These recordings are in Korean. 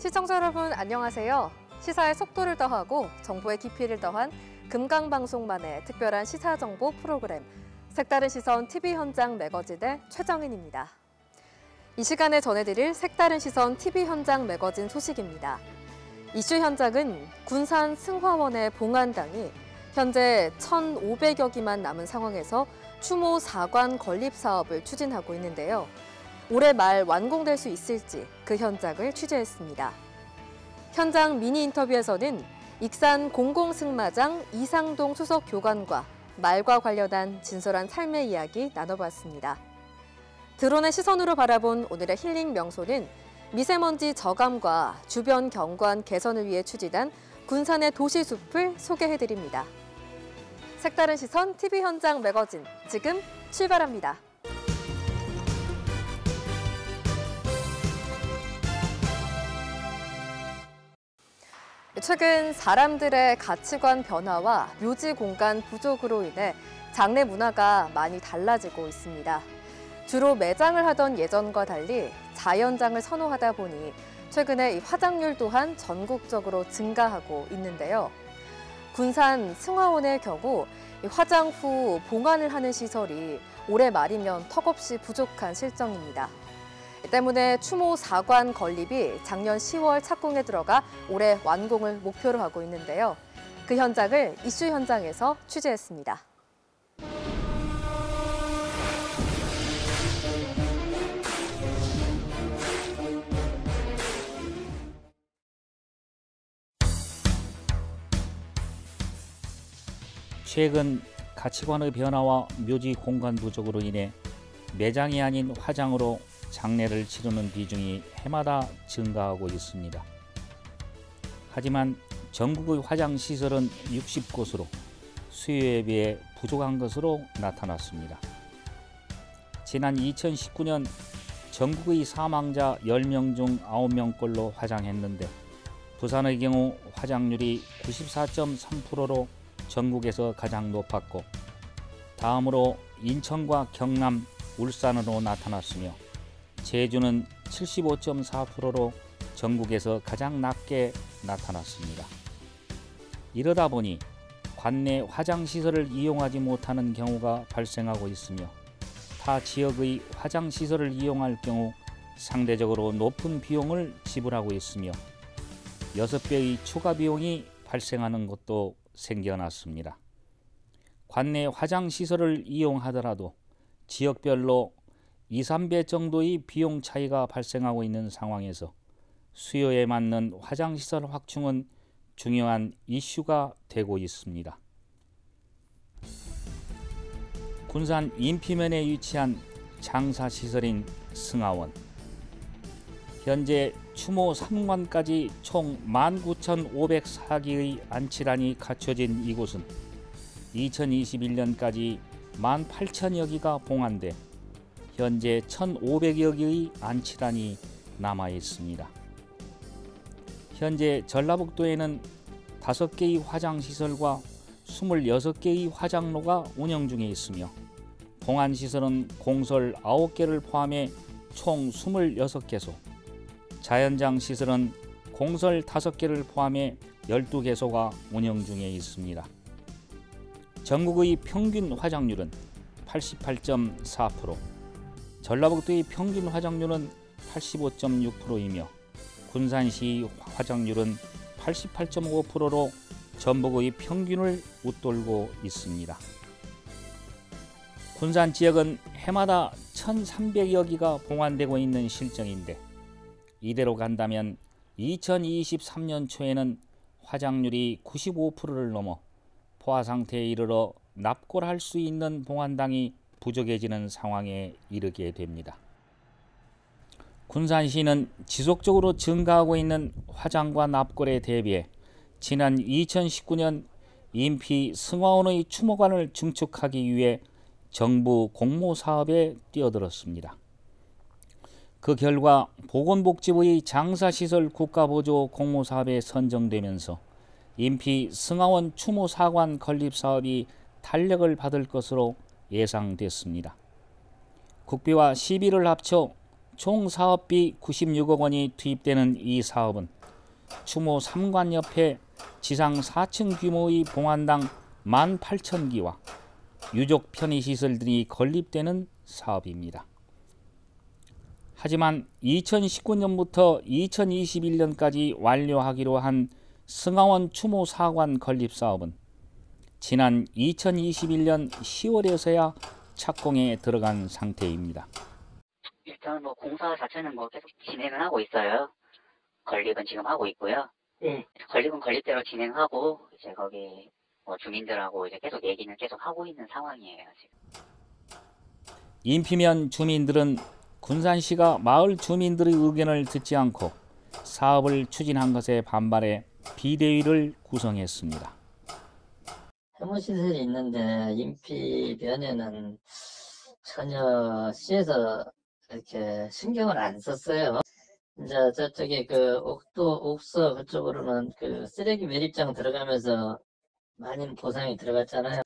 시청자 여러분 안녕하세요. 시사의 속도를 더하고 정보의 깊이를 더한 금강방송만의 특별한 시사정보 프로그램 색다른 시선 TV 현장 매거진의 최정인입니다. 이 시간에 전해드릴 색다른 시선 TV 현장 매거진 소식입니다. 이슈 현장은 군산 승화원의 봉안당이 현재 1,500여 기만 남은 상황에서 추모 4관 건립 사업을 추진하고 있는데요. 올해 말 완공될 수 있을지 그 현장을 취재했습니다. 현장 미니 인터뷰에서는 익산 공공승마장 이상동 수석 교관과 말과 관련한 진솔한 삶의 이야기 나눠봤습니다. 드론의 시선으로 바라본 오늘의 힐링 명소는 미세먼지 저감과 주변 경관 개선을 위해 추진한 군산의 도시숲을 소개해드립니다. 색다른 시선 TV 현장 매거진 지금 출발합니다. 최근 사람들의 가치관 변화와 묘지 공간 부족으로 인해 장례 문화가 많이 달라지고 있습니다. 주로 매장을 하던 예전과 달리 자연장을 선호하다 보니 최근에 이 화장률 또한 전국적으로 증가하고 있는데요. 군산 승화원의 경우 화장 후 봉안을 하는 시설이 올해 말이면 턱없이 부족한 실정입니다. 때문에 추모 4관 건립이 작년 10월 착공에 들어가 올해 완공을 목표로 하고 있는데요. 그 현장을 이슈 현장에서 취재했습니다. 최근 가치관의 변화와 묘지 공간 부족으로 인해 매장이 아닌 화장으로 장례를 치르는 비중이 해마다 증가하고 있습니다. 하지만 전국의 화장시설은 60곳으로 수요에 비해 부족한 것으로 나타났습니다. 지난 2019년 전국의 사망자 10명 중 9명꼴로 화장했는데 부산의 경우 화장률이 94.3%로 전국에서 가장 높았고 다음으로 인천과 경남, 울산으로 나타났으며 제주는 75.4%로 전국에서 가장 낮게 나타났습니다. 이러다 보니 관내 화장시설을 이용하지 못하는 경우가 발생하고 있으며 타 지역의 화장시설을 이용할 경우 상대적으로 높은 비용을 지불하고 있으며 6배의 추가 비용이 발생하는 것도 생겨났습니다. 관내 화장시설을 이용하더라도 지역별로 2, 3배 정도의 비용 차이가 발생하고 있는 상황에서 수요에 맞는 화장시설 확충은 중요한 이슈가 되고 있습니다. 군산 인피면에 위치한 장사시설인 승하원. 현재 추모 3관까지 총 19,504기의 안치란이 갖춰진 이곳은 2021년까지 18,000여 기가 봉안돼 현재 1,500여 개의 안치란이 남아 있습니다. 현재 전라북도에는 5개의 화장시설과 26개의 화장로가 운영 중에 있으며 봉안시설은 공설 9개를 포함해 총 26개소, 자연장 시설은 공설 5개를 포함해 12개소가 운영 중에 있습니다. 전국의 평균 화장률은 88.4%, 전라북도의 평균 화장률은 85.6%이며 군산시 화장률은 88.5%로 전북의 평균을 웃돌고 있습니다. 군산 지역은 해마다 1,300여 기가 봉안되고 있는 실정인데 이대로 간다면 2023년 초에는 화장률이 95%를 넘어 포화 상태에 이르러 납골할 수 있는 봉안당이 부족해지는 상황에 이르게 됩니다. 군산시는 지속적으로 증가하고 있는 화장과 납골에 대비해 지난 2019년 인피 승화원의 추모관을 증축하기 위해 정부 공모사업에 뛰어들었습니다. 그 결과 보건복지부의 장사시설 국가보조 공모사업에 선정되면서 인피 승하원 추모 4관 건립 사업이 탄력을 받을 것으로 예상됐습니다. 국비와 시비를 합쳐 총 사업비 96억 원이 투입되는 이 사업은 추모 3관 옆에 지상 4층 규모의 봉안당 18,000기와 유족 편의시설들이 건립되는 사업입니다. 하지만 2019년부터 2021년까지 완료하기로 한 승하원 추모 4관 건립 사업은 지난 2021년 10월에서야 착공에 들어간 상태입니다. 일단 뭐 공사 자체는 뭐 계속 진행을 하고 있어요. 건립은 지금 하고 있고요. 네. 건립은 건립대로 진행하고 이제 거기 뭐 주민들하고 이제 계속 얘기는 계속 하고 있는 상황이에요, 지금. 인피면 주민들은 군산시가 마을 주민들의 의견을 듣지 않고 사업을 추진한 것에 반발해 비대위를 구성했습니다. 혐오시설이 있는데 인피면에는 전혀 시에서 이렇게 신경을 안 썼어요. 이제 저쪽에 그 옥서 그쪽으로는 그 쓰레기 매립장 들어가면서 많은 보상이 들어갔잖아요.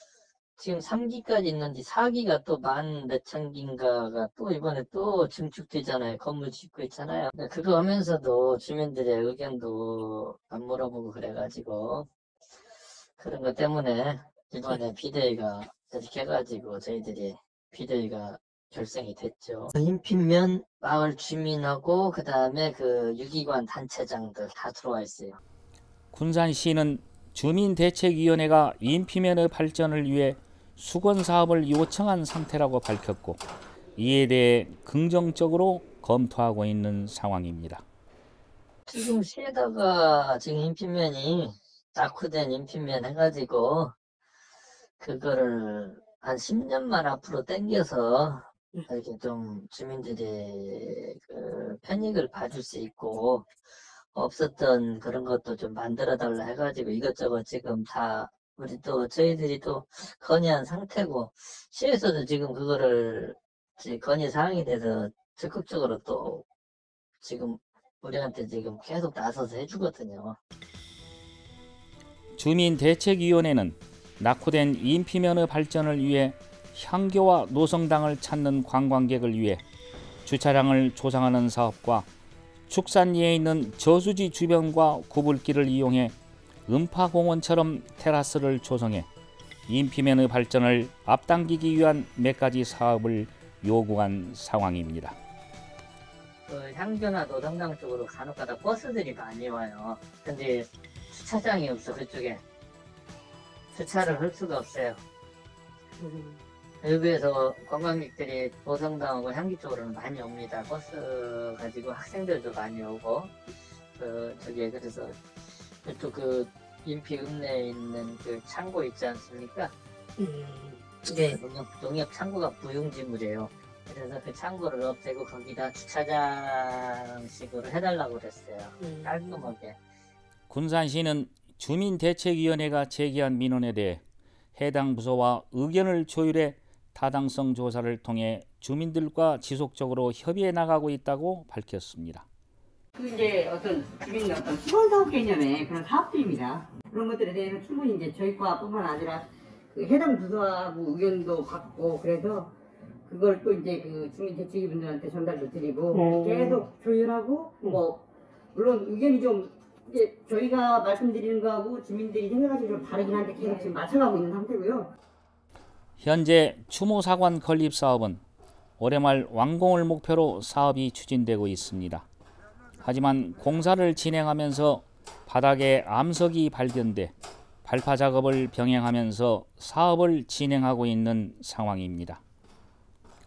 지금 3기까지 있는데 4기가 또 14,000 기인가가 또 이번에 또 증축되잖아요. 건물 짓고 있잖아요. 그거 하면서도 주민들의 의견도 안 물어보고 그래가지고 그런 것 때문에 이번에 비대위가 이렇게 해가지고 저희들이 비대위가 결성이 됐죠. 인피면 마을 주민하고 그 다음에 그 유기관 단체장들 다 들어와 있어요. 군산시는 주민대책위원회가 인피면의 발전을 위해 수건 사업을 요청한 상태라고 밝혔고 이에 대해 긍정적으로 검토하고 있는 상황입니다. 지금 시에다가 지금 인피면이 낙후된 인피면 해가지고 그거를 한 10년만 앞으로 당겨서 이렇게 좀 주민들이 그 편익을 봐줄 수 있고 없었던 그런 것도 좀 만들어 달라 해가지고 이것저것 지금 다 우리 또 저희들이 또 건의한 상태고 시에서도 지금 그거를 건의 사항이 돼서 적극적으로 또 지금 우리한테 지금 계속 나서서 해주거든요. 주민대책위원회는 낙후된 인피면의 발전을 위해 향교와 노성당을 찾는 관광객을 위해 주차장을 조성하는 사업과 축산리에 있는 저수지 주변과 구불길을 이용해 음파공원처럼 테라스를 조성해 인피면의 발전을 앞당기기 위한 몇 가지 사업을 요구한 상황입니다. 그 향교나 노성당 쪽으로 간혹가다 버스들이 많이 와요. 근데 주차장이 없어. 그쪽에 주차를 할 수가 없어요. 여기에서 관광객들이 노성당하고 향기 쪽으로는 많이 옵니다. 버스 가지고 학생들도 많이 오고 저기 그래서 또 그 인피 읍내에 있는 그 창고 있지 않습니까? 네. 농협 창고가 무용지물이에요. 그래서 그 창고를 없애고 거기다 주차장식으로 해달라고 그랬어요. 깔끔하게. 군산시는 주민대책위원회가 제기한 민원에 대해 해당 부서와 의견을 조율해 타당성 조사를 통해 주민들과 지속적으로 협의해 나가고 있다고 밝혔습니다. 그 이제 어떤 주민 어떤 수건 사업 개념의 그런 사업들입니다. 그런 것들에 대해서 충분히 이제 저희과뿐만 아니라 그 해당 부서하고 의견도 받고 그래서 그걸 또 이제 그 주민 대책위분들한테 전달도 드리고 계속 조율하고 뭐 물론 의견이 좀 이제 저희가 말씀드리는 거하고 주민들이 생각하시는 좀 다르긴 한데 계속 지금 맞춰가고 있는 상태고요. 현재 추모사관 건립 사업은 올해 말 완공을 목표로 사업이 추진되고 있습니다. 하지만 공사를 진행하면서 바닥에 암석이 발견돼 발파 작업을 병행하면서 사업을 진행하고 있는 상황입니다.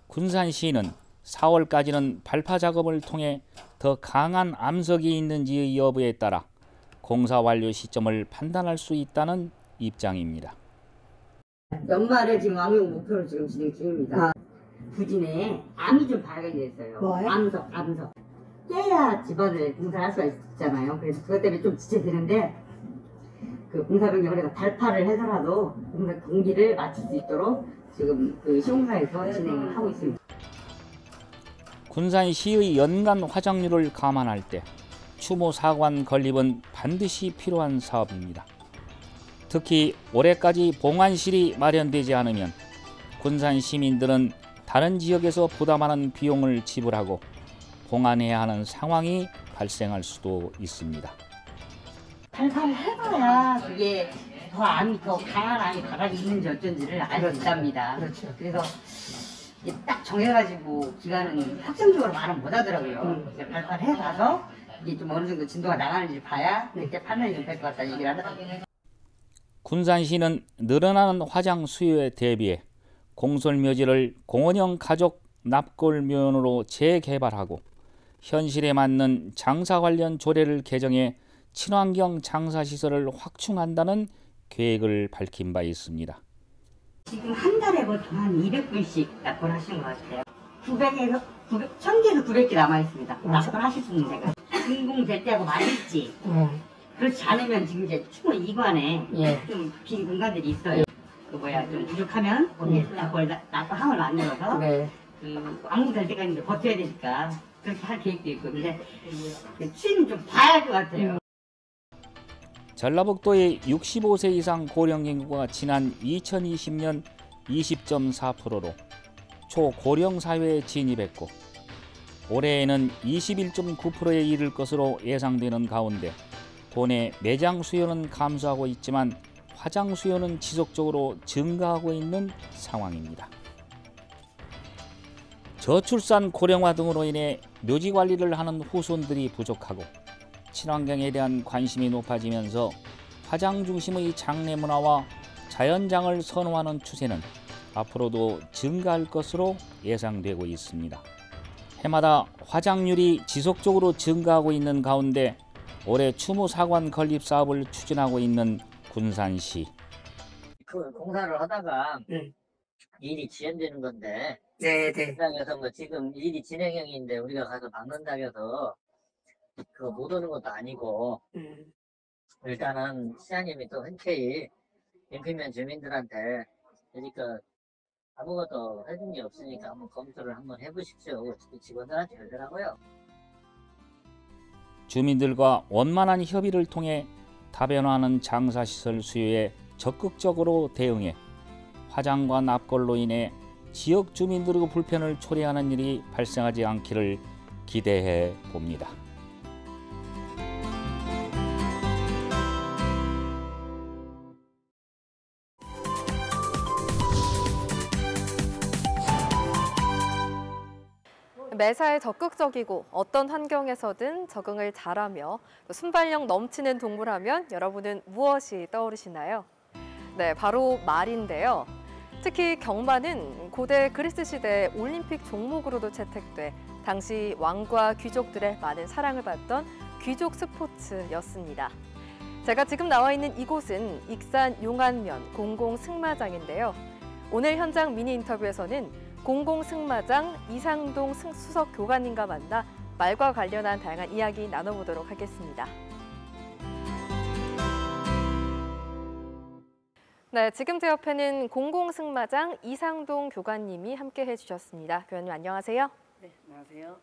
군산시는 4월까지는 발파 작업을 통해 더 강한 암석이 있는지의 여부에 따라 공사 완료 시점을 판단할 수 있다는 입장입니다. 연말에 지금 완공 목표로 지금 진행 중입니다. 부진에 암이 좀 발견이 됐어요. 뭐요? 암석. 깨야 집안을 공사를 할 수가 있잖아요. 그래서 그것 때문에 좀 지체되는데 그 공사 변경을 해서 발파를 해서라도 공사 공기를 맞출 수 있도록 지금 그 시공사에서 진행을 하고 있습니다. 군산시의 연간 화장률을 감안할 때 추모사관 건립은 반드시 필요한 사업입니다. 특히 올해까지 봉안실이 마련되지 않으면 군산 시민들은 다른 지역에서 부담하는 비용을 지불하고 봉안해야 하는 상황이 발생할 수도 있습니다. 발판을 해봐야 그게 더 강한 암이 바닥에 있는지 어쩐지를 알 수 있답니다. 그렇죠. 그래서 이게 딱 정해가지고 기간은 확정적으로 말은 못 하더라고요. 그래서 발판을 해봐서 이게 좀 어느 정도 진도가 나가는지 봐야 그때 판단이 좀 될 것 같다 얘기를 하더라고요. 군산시는 늘어나는 화장 수요에 대비해 공설묘지를 공원형 가족 납골묘원으로 재개발하고 현실에 맞는 장사 관련 조례를 개정해 친환경 장사시설을 확충한다는 계획을 밝힌 바 있습니다. 지금 한 달에 보통 한 200분씩 납골 하시는 것 같아요. 900에서 1000개에서 900개 남아있습니다. 납골 하실 수 있는 데가. 준공될 때하고 맞을지. 그렇지 않으면 지금 이제 충분히 이관에 좀 빈 공간들이 있어요. 좀 부족하면 납골함을 만들어서 왕국 될 때까지 이제 버텨야 되니까 그렇게 할 계획도 있고. 근데 추이는 좀 봐야 할 것 같아요. 전라북도의 65세 이상 고령 인구가 지난 2020년 20.4%로 초고령 사회에 진입했고 올해에는 21.9%에 이를 것으로 예상되는 가운데 도내 매장 수요는 감소하고 있지만 화장 수요는 지속적으로 증가하고 있는 상황입니다. 저출산 고령화 등으로 인해 묘지 관리를 하는 후손들이 부족하고 친환경에 대한 관심이 높아지면서 화장 중심의 장례 문화와 자연장을 선호하는 추세는 앞으로도 증가할 것으로 예상되고 있습니다. 해마다 화장률이 지속적으로 증가하고 있는 가운데 올해 추모 사관 건립 사업을 추진하고 있는 군산시. 그 공사를 하다가 일이 지연되는 건데 네네. 그래서 뭐 지금 일이 진행형인데 우리가 가서 막는다고 해서 그거 못 오는 것도 아니고 일단은 시장님이 또 흔쾌히 인피면 주민들한테 그러니까 아무것도 해준 게 없으니까 한번 검토를 한번 해보십시오. 직원들한테 그러더라고요. 주민들과 원만한 협의를 통해 다변화하는 장사시설 수요에 적극적으로 대응해 화장과 납골로 인해 지역 주민들의 불편을 초래하는 일이 발생하지 않기를 기대해 봅니다. 매사에 적극적이고 어떤 환경에서든 적응을 잘하며 순발력 넘치는 동물하면 여러분은 무엇이 떠오르시나요? 네, 바로 말인데요. 특히 경마는 고대 그리스 시대 올림픽 종목으로도 채택돼 당시 왕과 귀족들의 많은 사랑을 받던 귀족 스포츠였습니다. 제가 지금 나와 있는 이곳은 익산 용안면 공공승마장인데요. 오늘 현장 미니 인터뷰에서는 공공승마장 이상동 수석 교관님과 만나 말과 관련한 다양한 이야기 나눠보도록 하겠습니다. 네, 지금 제 옆에는 공공승마장 이상동 교관님이 함께해 주셨습니다. 교관님 안녕하세요. 네, 안녕하세요.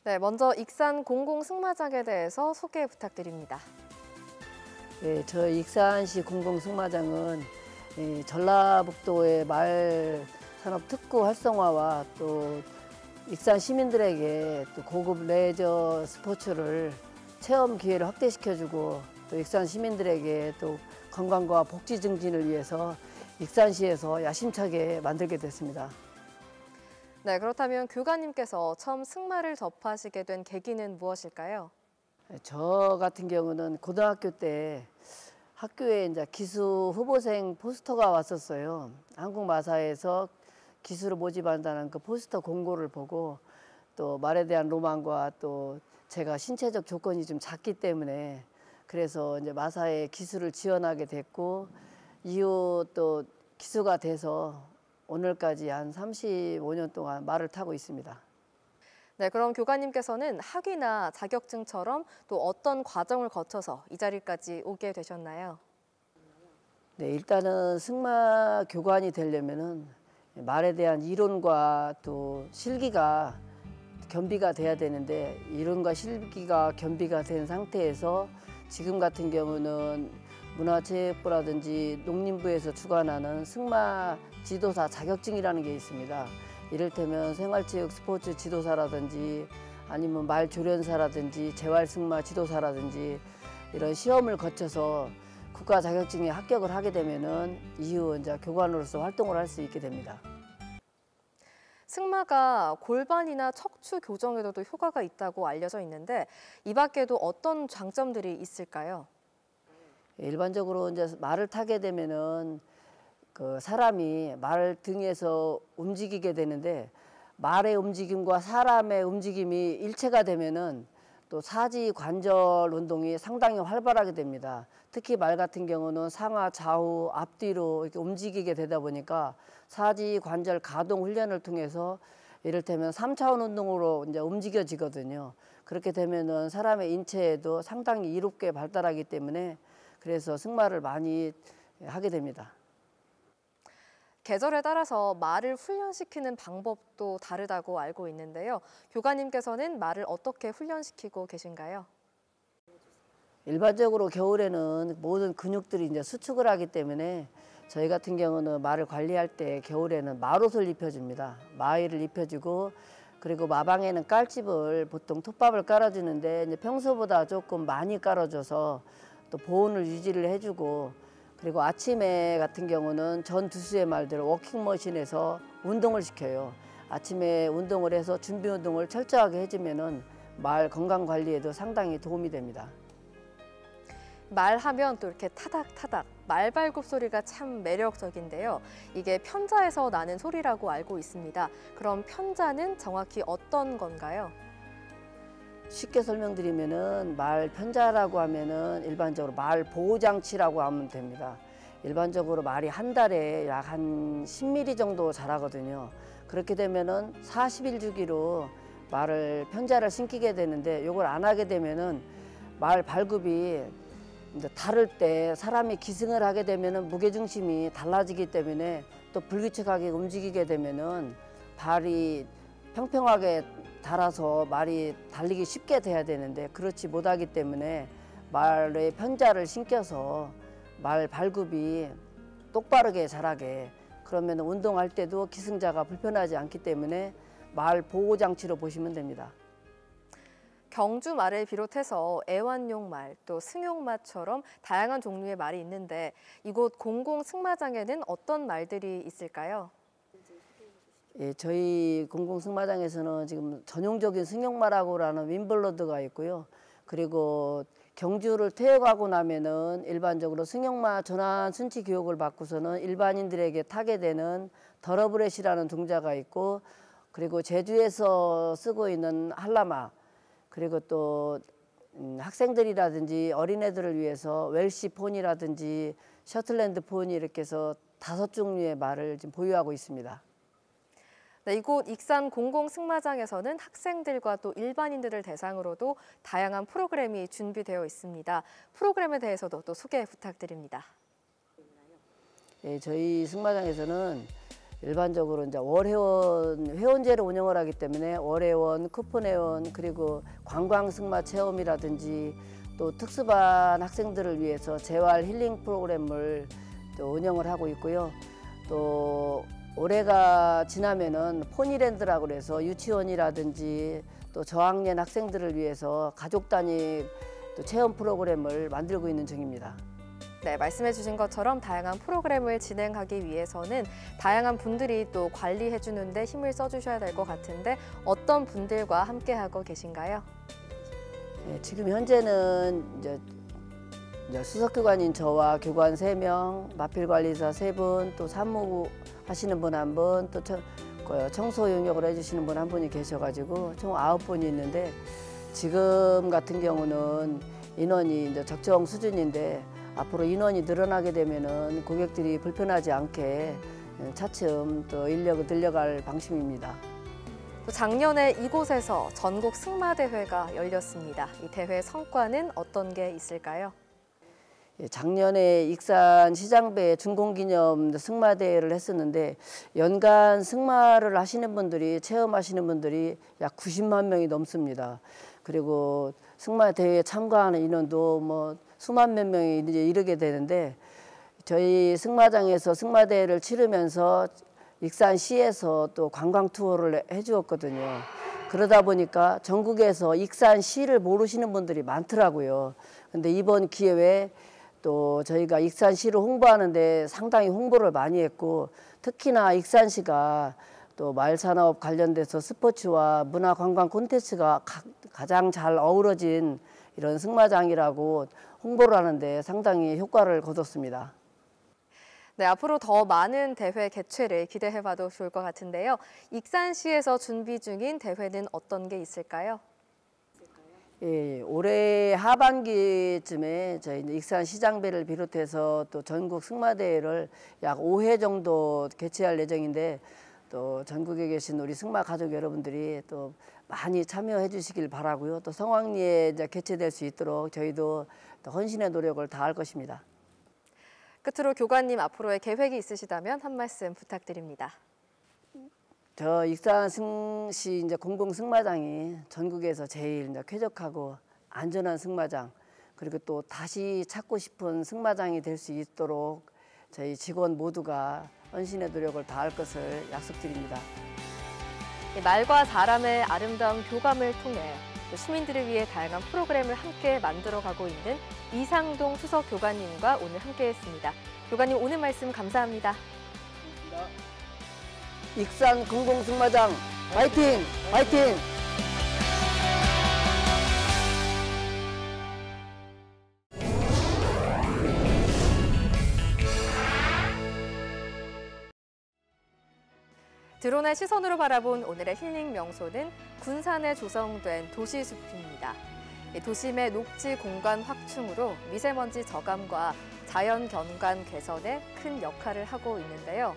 네, 먼저 익산 공공승마장에 대해서 소개 부탁드립니다. 네, 저희 익산시 공공승마장은 전라북도의 마을 산업 특구 활성화와 또 익산 시민들에게 또 고급 레저 스포츠를 체험 기회를 확대시켜주고 또 익산 시민들에게 또 건강과 복지 증진을 위해서 익산시에서 야심차게 만들게 됐습니다. 네, 그렇다면 교관님께서 처음 승마를 접하시게 된 계기는 무엇일까요? 저 같은 경우는 고등학교 때 학교에 이제 기수 후보생 포스터가 왔었어요. 한국마사에서 기수를 모집한다는 그 포스터 공고를 보고 또 말에 대한 로망과 또 제가 신체적 조건이 좀 작기 때문에 그래서 이제 마사에 기수를 지원하게 됐고 이후 또 기수가 돼서 오늘까지 한 35년 동안 말을 타고 있습니다. 네, 그럼 교관님께서는 학위나 자격증처럼 또 어떤 과정을 거쳐서 이 자리까지 오게 되셨나요? 네, 일단은 승마 교관이 되려면은 말에 대한 이론과 또 실기가 겸비가 돼야 되는데 이론과 실기가 겸비가 된 상태에서 지금 같은 경우는 문화체육부라든지 농림부에서 주관하는 승마 지도사 자격증이라는 게 있습니다. 이를테면 생활체육 스포츠 지도사라든지 아니면 말 조련사라든지 재활 승마 지도사라든지 이런 시험을 거쳐서 국가 자격증에 합격을 하게 되면은 이후 이제 교관으로서 활동을 할 수 있게 됩니다. 승마가 골반이나 척추 교정에도 효과가 있다고 알려져 있는데 이 밖에도 어떤 장점들이 있을까요? 일반적으로 이제 말을 타게 되면은 그 사람이 말 등에서 움직이게 되는데 말의 움직임과 사람의 움직임이 일체가 되면은 또 사지 관절 운동이 상당히 활발하게 됩니다. 특히 말 같은 경우는 상하 좌우 앞뒤로 이렇게 움직이게 되다 보니까 사지 관절 가동 훈련을 통해서 이를테면 3차원 운동으로 이제 움직여지거든요. 그렇게 되면은 사람의 인체에도 상당히 이롭게 발달하기 때문에 그래서 승마를 많이 하게 됩니다. 계절에 따라서 말을 훈련시키는 방법도 다르다고 알고 있는데요. 교관님께서는 말을 어떻게 훈련시키고 계신가요? 일반적으로 겨울에는 모든 근육들이 이제 수축을 하기 때문에 저희 같은 경우는 말을 관리할 때 겨울에는 말옷을 입혀줍니다. 마의를 입혀주고 그리고 마방에는 깔집을 보통 톱밥을 깔아주는데 이제 평소보다 조금 많이 깔아줘서 또 보온을 유지를 해주고 그리고 아침에 같은 경우는 전 두수의 말들을 워킹머신에서 운동을 시켜요. 아침에 운동을 해서 준비 운동을 철저하게 해주면은 말 건강 관리에도 상당히 도움이 됩니다. 말하면 또 이렇게 타닥타닥 말발굽 소리가 참 매력적인데요. 이게 편자에서 나는 소리라고 알고 있습니다. 그럼 편자는 정확히 어떤 건가요? 쉽게 설명드리면은 말 편자라고 하면은 일반적으로 말 보호 장치라고 하면 됩니다. 일반적으로 말이 한 달에 약 한 10mm 정도 자라거든요. 그렇게 되면은 40일 주기로 말을 편자를 신기게 되는데 이걸 안 하게 되면은 말 발굽이 이제 다를 때 사람이 기승을 하게 되면은 무게 중심이 달라지기 때문에 또 불규칙하게 움직이게 되면은 발이 평평하게 달아서 말이 달리기 쉽게 돼야 되는데 그렇지 못하기 때문에 말의 편자를 신겨서 말 발굽이 똑바르게 자라게 그러면 운동할 때도 기승자가 불편하지 않기 때문에 말 보호 장치로 보시면 됩니다. 경주 말을 비롯해서 애완용 말, 또 승용마처럼 다양한 종류의 말이 있는데 이곳 공공 승마장에는 어떤 말들이 있을까요? 예, 저희 공공승마장에서는 지금 전용적인 승용마라고라는 윈블러드가 있고요. 그리고 경주를 퇴역하고 나면은 일반적으로 승용마 전환 순치 교육을 받고서는 일반인들에게 타게 되는 더러브렛이라는 동자가 있고 그리고 제주에서 쓰고 있는 한라마 그리고 또 학생들이라든지 어린애들을 위해서 웰시 폰이라든지 셔틀랜드 폰이 이렇게 해서 5종류의 말을 지금 보유하고 있습니다. 네, 이곳 익산 공공승마장에서는 학생들과 또 일반인들을 대상으로도 다양한 프로그램이 준비되어 있습니다. 프로그램에 대해서도 또 소개 부탁드립니다. 예, 저희 승마장에서는 일반적으로 이제 월회원 회원제로 운영을 하기 때문에 월회원, 쿠폰회원 그리고 관광승마 체험이라든지 또 특수반 학생들을 위해서 재활 힐링 프로그램을 또 운영을 하고 있고요. 또 올해가 지나면은 포니랜드라고 그래서 유치원이라든지 또 저학년 학생들을 위해서 가족 단위 또 체험 프로그램을 만들고 있는 중입니다. 네, 말씀해 주신 것처럼 다양한 프로그램을 진행하기 위해서는 다양한 분들이 또 관리해 주는데 힘을 써주셔야 될 것 같은데 어떤 분들과 함께하고 계신가요? 네, 지금 현재는 이제 수석교관인 저와 교관 3명, 마필관리사 3분, 또 산무 하시는 분 1분, 또 청소 용역을 해주시는 분 1분이 계셔가지고 총 9분이 있는데 지금 같은 경우는 인원이 이제 적정 수준인데 앞으로 인원이 늘어나게 되면은 고객들이 불편하지 않게 차츰 또 인력을 늘려갈 방침입니다. 또 작년에 이곳에서 전국 승마대회가 열렸습니다. 이 대회 성과는 어떤 게 있을까요? 작년에 익산 시장배 준공기념 승마대회를 했었는데 연간 승마를 하시는 분들이 체험하시는 분들이 약 90만 명이 넘습니다. 그리고 승마대회에 참가하는 인원도 뭐 수만 몇 명이 이제 이르게 되는데 저희 승마장에서 승마대회를 치르면서 익산시에서 또 관광 투어를 해주었거든요. 그러다 보니까 전국에서 익산시를 모르시는 분들이 많더라고요. 근데 이번 기회에 또 저희가 익산시를 홍보하는데 상당히 홍보를 많이 했고, 특히나 익산시가 또 마을산업 관련돼서 스포츠와 문화관광 콘텐츠가 가장 잘 어우러진 이런 승마장이라고 홍보를 하는데 상당히 효과를 거뒀습니다. 네, 앞으로 더 많은 대회 개최를 기대해봐도 좋을 것 같은데요. 익산시에서 준비 중인 대회는 어떤 게 있을까요? 예, 올해 하반기쯤에 저희 익산시장배를 비롯해서 또 전국 승마대회를 약 5회 정도 개최할 예정인데, 또 전국에 계신 우리 승마 가족 여러분들이 또 많이 참여해 주시길 바라고요. 또 성황리에 이제 개최될 수 있도록 저희도 또 헌신의 노력을 다할 것입니다. 끝으로 교관님, 앞으로의 계획이 있으시다면 한 말씀 부탁드립니다. 저 익산시 이제 공공 승마장이 전국에서 제일 이제 쾌적하고 안전한 승마장, 그리고 또 다시 찾고 싶은 승마장이 될 수 있도록 저희 직원 모두가 헌신의 노력을 다할 것을 약속드립니다. 말과 사람의 아름다운 교감을 통해 시민들을 위해 다양한 프로그램을 함께 만들어가고 있는 이상동 수석 교관님과 오늘 함께했습니다. 교관님, 오늘 말씀 감사합니다. 익산 공공승마장 화이팅! 화이팅! 드론의 시선으로 바라본 오늘의 힐링 명소는 군산에 조성된 도시숲입니다. 도심의 녹지 공간 확충으로 미세먼지 저감과 자연 경관 개선에 큰 역할을 하고 있는데요.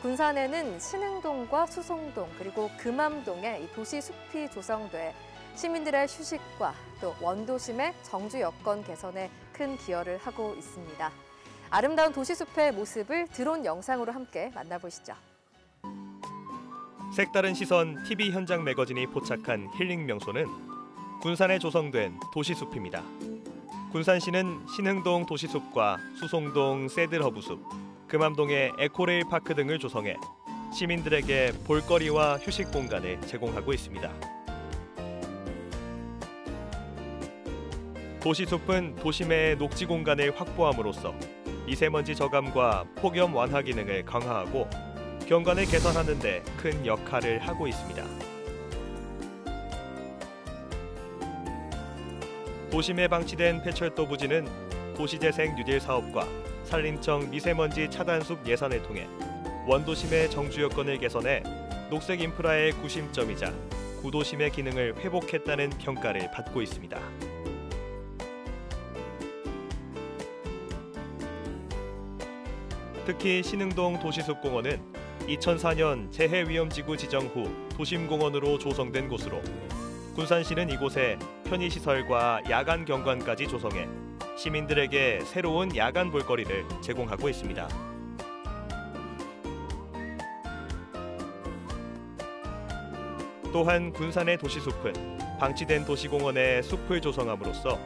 군산에는 신흥동과 수송동 그리고 금암동에 도시숲이 조성돼 시민들의 휴식과 또 원도심의 정주 여건 개선에 큰 기여를 하고 있습니다. 아름다운 도시숲의 모습을 드론 영상으로 함께 만나보시죠. 색다른 시선 TV 현장 매거진이 포착한 힐링 명소는 군산에 조성된 도시숲입니다. 군산시는 신흥동 도시숲과 수송동 새들허브숲, 금암동의 에코레일 파크 등을 조성해 시민들에게 볼거리와 휴식 공간을 제공하고 있습니다. 도시숲은 도심의 녹지 공간을 확보함으로써 미세먼지 저감과 폭염 완화 기능을 강화하고 경관을 개선하는 데 큰 역할을 하고 있습니다. 도심에 방치된 폐철도 부지는 도시재생 뉴딜 사업과 산림청 미세먼지 차단숲 예산을 통해 원도심의 정주 여건을 개선해 녹색 인프라의 구심점이자 구도심의 기능을 회복했다는 평가를 받고 있습니다. 특히 신흥동 도시숲공원은 2004년 재해위험지구 지정 후 도심공원으로 조성된 곳으로 군산시는 이곳에 편의시설과 야간 경관까지 조성해 시민들에게 새로운 야간 볼거리를 제공하고 있습니다. 또한 군산의 도시숲은 방치된 도시공원에 숲을 조성함으로써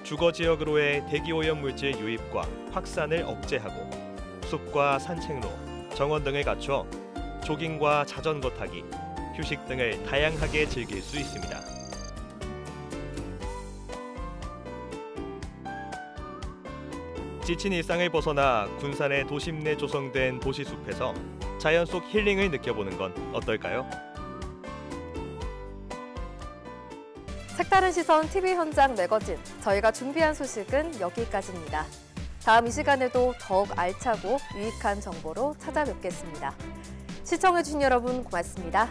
주거지역으로의 대기오염 물질 유입과 확산을 억제하고 숲과 산책로, 정원 등을 갖춰 조깅과 자전거 타기, 휴식 등을 다양하게 즐길 수 있습니다. 지친 일상을 벗어나 군산의 도심 내 조성된 도시숲에서 자연 속 힐링을 느껴보는 건 어떨까요? 색다른 시선 TV 현장 매거진, 저희가 준비한 소식은 여기까지입니다. 다음 이 시간에도 더욱 알차고 유익한 정보로 찾아뵙겠습니다. 시청해주신 여러분 고맙습니다.